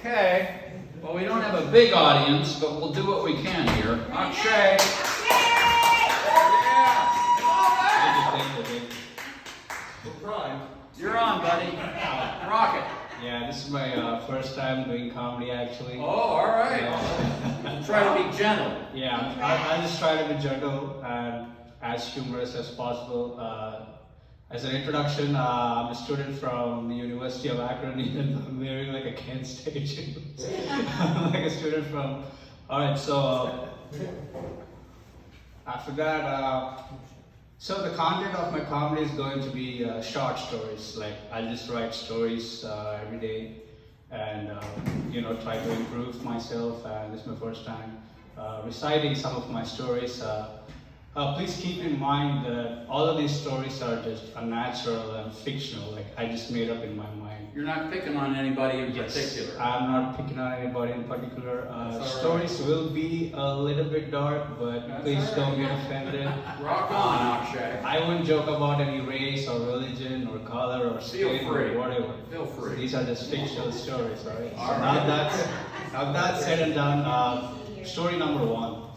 Okay. Well, we don't have a big audience, but we'll do what we can here. Akshay. You're on, buddy. Rock it. Yeah, this is my first time doing comedy actually. Oh, all right. Try to be gentle. Yeah, I just try to be gentle and as humorous as possible. As an introduction, I'm a student from the University of Akron, even though I'm wearing like a Kent stage. I'm like a student from. Alright, so after that, so the content of my comedy is going to be short stories. Like I'll just write stories every day, and try to improve myself. And this is my first time reciting some of my stories. Please keep in mind that all of these stories are just unnatural and fictional. Like I just made up in my mind. You're not picking on anybody in particular. I'm not picking on anybody in particular. Stories will be a little bit dark, but please don't get offended. Rock on, Akshay. I won't joke about any race or religion or color or skin or whatever. Feel free. These are just fictional stories, alright? All So right. now that's said and done, story number one.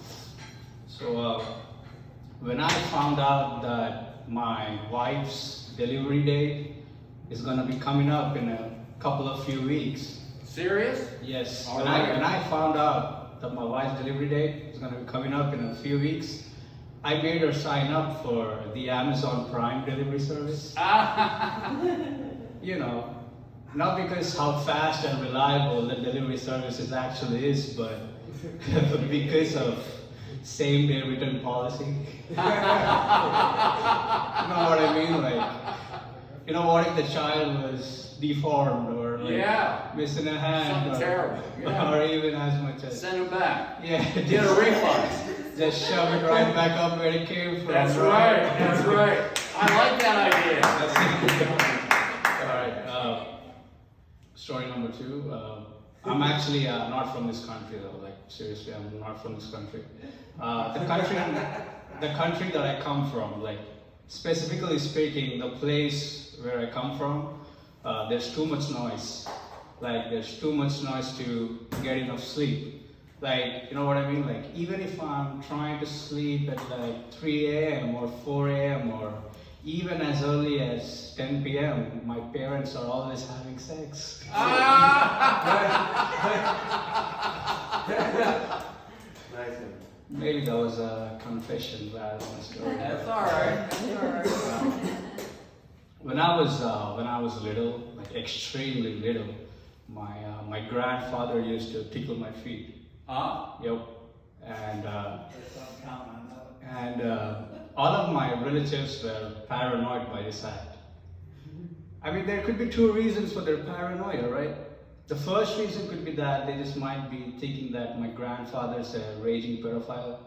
So when I found out that my wife's delivery date is gonna be coming up in a couple of few weeks. Serious? Yes. All When right. I found out that my wife's delivery date is gonna be coming up in a few weeks, I made her sign up for the Amazon Prime delivery service. You know, not because how fast and reliable the delivery services actually is, but because of same-day return policy. You know what I mean? Like, what if the child was deformed or like missing a hand? Something terrible. Or even as much as Send them back. yeah, Get a refund. just shove it right back up where it came from. That's right. That's right. I like that idea. All right. Story number two. I'm actually not from this country though. Like seriously, I'm not from this country. The country that I come from, like specifically speaking, the place where I come from, there's too much noise. Like there's too much noise to get enough sleep. Like, you know what I mean? Like even if I'm trying to sleep at like 3 a.m. or 4 a.m. or even as early as 10 p.m., my parents are always having sex. Nice one. Maybe that was a confession rather than a story. That's all right. That's all right. When I was little, like extremely little, my grandfather used to tickle my feet. Yep. And all of my relatives were paranoid by this act. I mean, there could be two reasons for their paranoia, right? The first reason could be that they just might be thinking that my grandfather's a raging pedophile.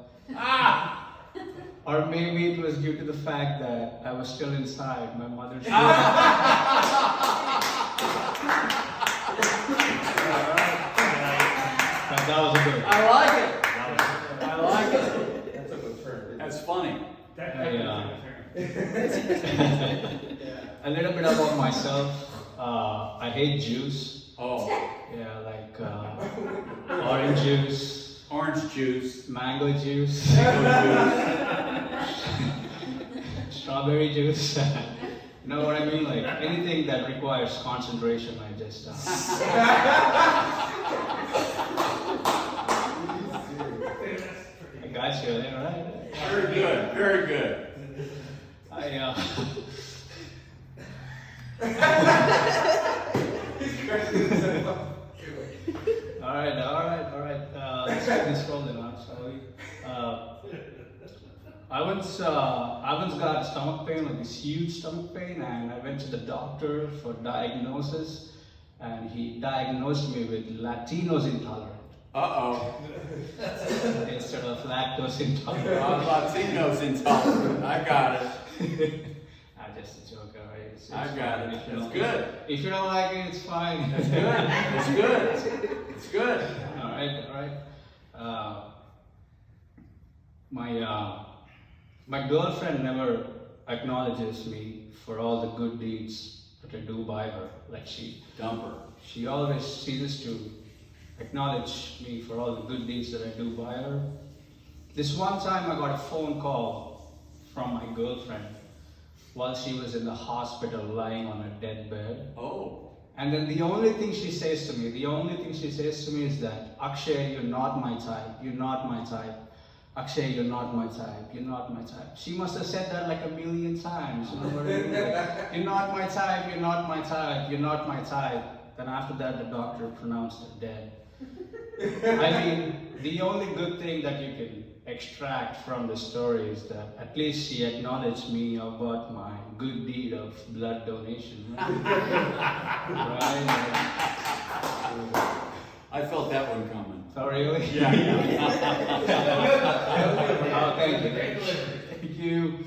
Or maybe it was due to the fact that I was still inside my mother's womb. That was a good. I like it. I like it. That's a good turn. That's funny. A little bit about myself. I hate juice. Oh, Yeah, like orange juice, orange juice. mango juice, strawberry juice. You know what I mean? Like anything that requires concentration, I just. I got you there, right? Very good. Very good. All right. Let's get this rolling on, shall we? I once got stomach pain, like this huge stomach pain, and I went to the doctor for diagnosis, and he diagnosed me with Latinos intolerant Uh-oh. instead of lactose intolerant. Latinos intolerant. I got it. Just a joke, alright? I got fine. it. If you It's don't- good. If you don't like it, it's fine. It's good. It's good. It's good. All right. My girlfriend never acknowledges me for all the good deeds that I do by her. Like she Dumper. always chooses to acknowledge me for all the good deeds that I do by her. This one time I got a phone call from my girlfriend while she was in the hospital lying on a deathbed. Oh. And then the only thing she says to me is that, Akshay, you're not my type, you're not my type. Akshay, you're not my type, you're not my type. She must have said that like a million times, you know what I mean? Like, you're not my type, you're not my type, you're not my type. Then after that, the doctor pronounced her dead. I mean, the only good thing that you can extract from the story is that at least she acknowledged me about my good deed of blood donation. Right? I felt that one coming. Oh, really? Yeah. Oh, thank you. Thank you.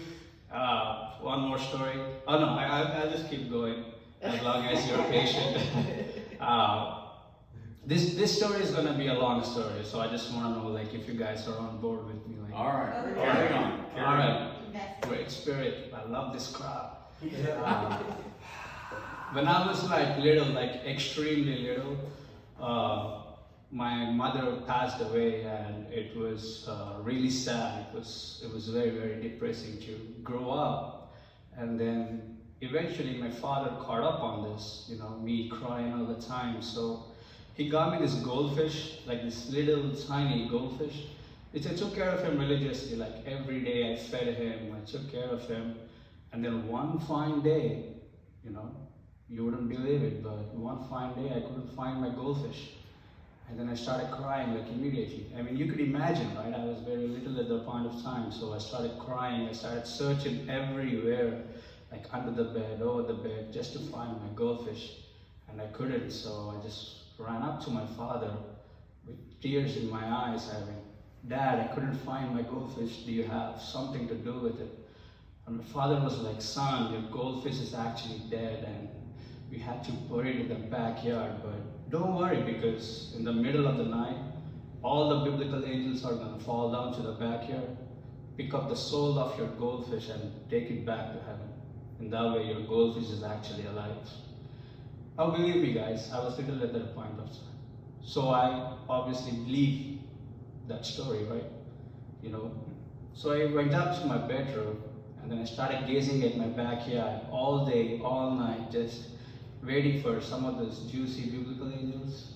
One more story. Oh no, I'll just keep going as long as you're patient. This story is gonna be a long story, so I just want to know, like, if you guys are on board with me. Like, All right. Okay. Carry on. all right. Great spirit. I love this crowd. When I was like little, like extremely little, my mother passed away, and it was really sad. It was very, very depressing to grow up, and then eventually my father caught up on this. You know, me crying all the time. So he got me this goldfish, like this little tiny goldfish. Which I took care of him religiously. Like every day I fed him, I took care of him, and then one fine day, you know, you wouldn't believe it, but one fine day I couldn't find my goldfish. And then I started crying like immediately. I mean, you could imagine, right? I was very little at that point of time, so I started crying. I started searching everywhere, like under the bed, over the bed, just to find my goldfish. And I couldn't, so I just ran up to my father with tears in my eyes, having, Dad, I couldn't find my goldfish. Do you have something to do with it? And my father was like, son, your goldfish is actually dead, and we had to put it in the backyard, but don't worry, because in the middle of the night, all the biblical angels are going to fall down to the backyard, pick up the soul of your goldfish and take it back to heaven. And that way your goldfish is actually alive. Now believe me guys, I was little at that point of time. So I obviously believe that story, right? You know. So I went up to my bedroom, and then I started gazing at my backyard all day, all night, just waiting for some of those juicy biblical angels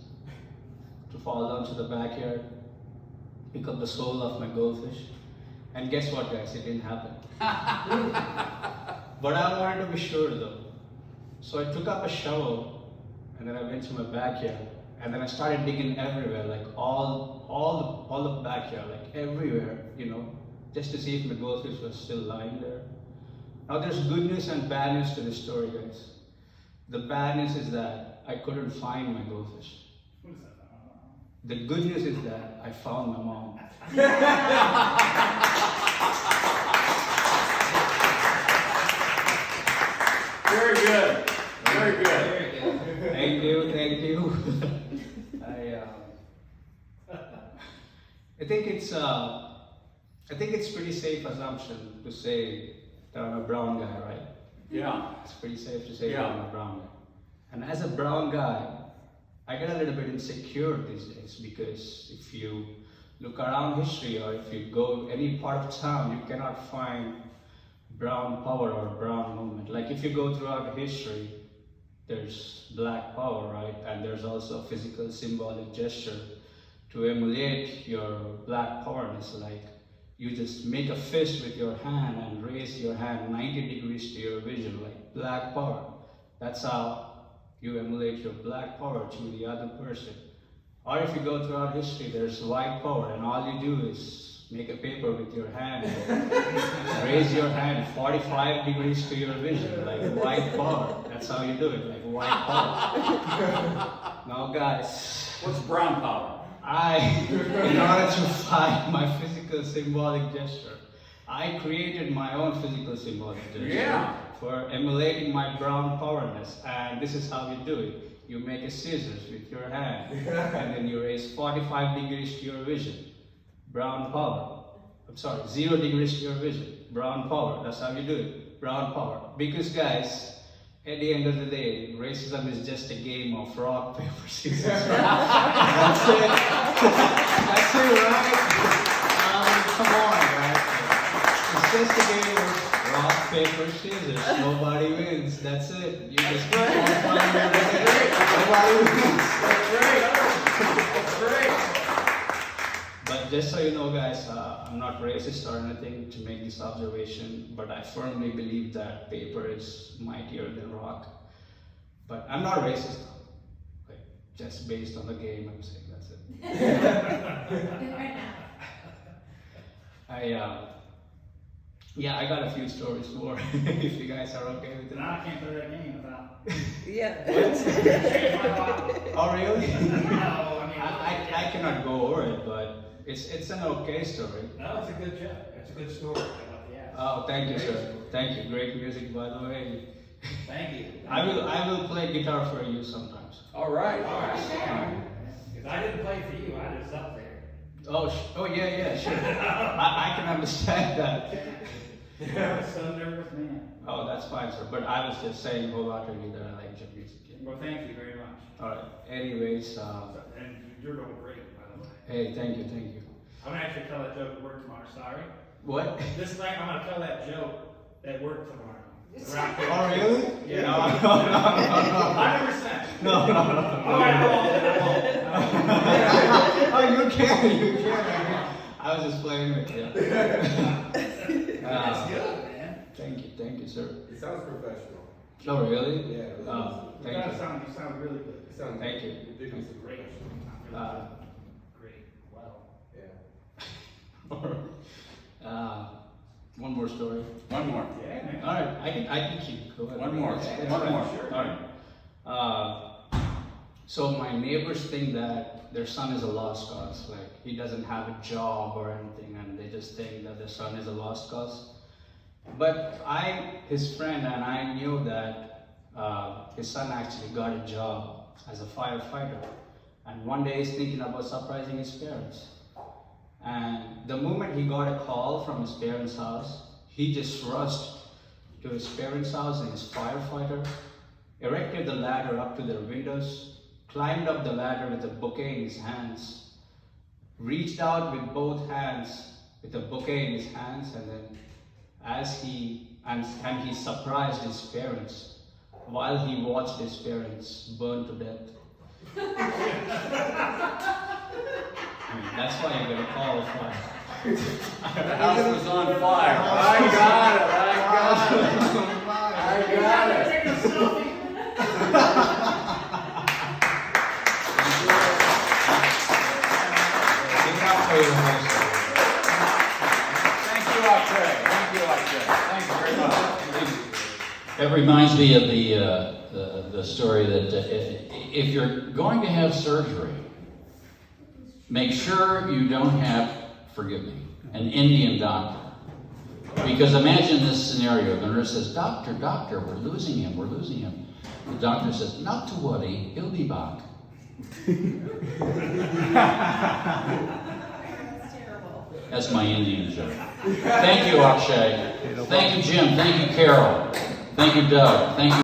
to fall down to the backyard, pick up the soul of my goldfish. And guess what guys, it didn't happen. But I wanted to be sure though. So I took up a shovel, and then I went to my backyard, and then I started digging everywhere, like all the backyard, like everywhere, you know, just to see if my goldfish was still lying there. Now there's good news and bad news to this story guys. The bad news is that I couldn't find my goldfish. The good news is that I found my mom. Very good. Very good. Thank you, thank you. I think it's pretty safe assumption to say that I'm a brown guy, right? Yeah. It's pretty safe to say Yeah. that I'm a brown guy. And as a brown guy, I get a little bit insecure these days, because if you look around history, or if you go any part of town, you cannot find brown power or brown movement. Like if you go throughout history, there's black power, right? And there's also a physical symbolic gesture to emulate your black powerness. Like you just make a fist with your hand and raise your hand 90 degrees to your vision, like black power. That's how you emulate your black power to the other person. Or if you go throughout history, there's white power, and all you do is make a paper with your hand and raise your hand 45 degrees to your vision, like white power. That's how you do it, like white power. Now guys, What's brown power? in order to find my physical symbolic gesture, I created my own physical symbolic gesture. Yeah. For emulating my brown powerness, and this is how you do it. You make a scissors with your hand, and then you raise 45 degrees to your vision. Brown power. I'm sorry, 0 degrees to your vision. Brown power. That's how you do it. Brown power. Because guys, at the end of the day, racism is just a game of rock, paper, scissors. That's it. That's it, right? Come on, right? It's just a game of rock, paper, scissors. Nobody wins. That's it. You just keep on fighting every day. Nobody wins. That's right. That's right. But just so you know, guys, I'm not racist or anything to make this observation, but I firmly believe that paper is mightier than rock. But I'm not racist, like just based on the game, I'm saying that's it. I got a few stories more if you guys are okay with it. No, I can't play that game without. Yeah. Oh really? No, I mean, I cannot go over it, but it's an okay story. no, it's a good joke. It's a good story about the ass. Oh, thank you, sir. Thank you. Great music, by the way. Thank you. I will play guitar for you sometimes. All right. If I didn't play for you, I'd have stopped there. Oh yeah, sure. I can understand that. So nervous man. Oh, that's fine, sir. But I was just saying wholeheartedly that I like your music. Yeah. Well, thank you very much. All right. Anyways, And you're doing great, by the way. hey, thank you. I'm gonna actually tell that joke at work tomorrow. Sorry. What? This night, I'm gonna tell that joke at work tomorrow. Around Oh, really? Yeah. No. 100%. No. All right, I won't. Oh, you can. I was just playing with you. That's good, man. Thank you, sir. It sounds professional. Oh, really? Yeah. Oh, You thank you. sound really good. It sounds Thank you. ridiculously Great. professional. Great. Well. Yeah. One more story. One more. Yeah, man. All right, I can keep going. One more. Yeah, One more. sure. All right. So my neighbors think that their son is a lost cause. Like he doesn't have a job or anything, and they just think that their son is a lost cause. But his friend, and I knew that his son actually got a job as a firefighter. And one day he's thinking about surprising his parents. And the moment he got a call from his parents' house, he just rushed to his parents' house in his firefighter, erected the ladder up to their windows, climbed up the ladder with a bouquet in his hands, reached out with both hands with a bouquet in his hands, and then he surprised his parents while he watched his parents burn to death. I mean, that's why you're gonna call a fire. The house was on fire. I got it. Take a selfie. Give it up for your host. Thank you, Akshay. Thank you very much. It reminds me of the story that if you're going to have surgery, make sure you don't have, forgive me, an Indian doctor. Because imagine this scenario. The nurse says, doctor, we're losing him. The doctor says, not to worry, he'll be back. That's terrible. That's my Indian joke. Thank you, Akshay. Thank you, Jim. Thank you, Carol. Thank you, Doug. Thank you.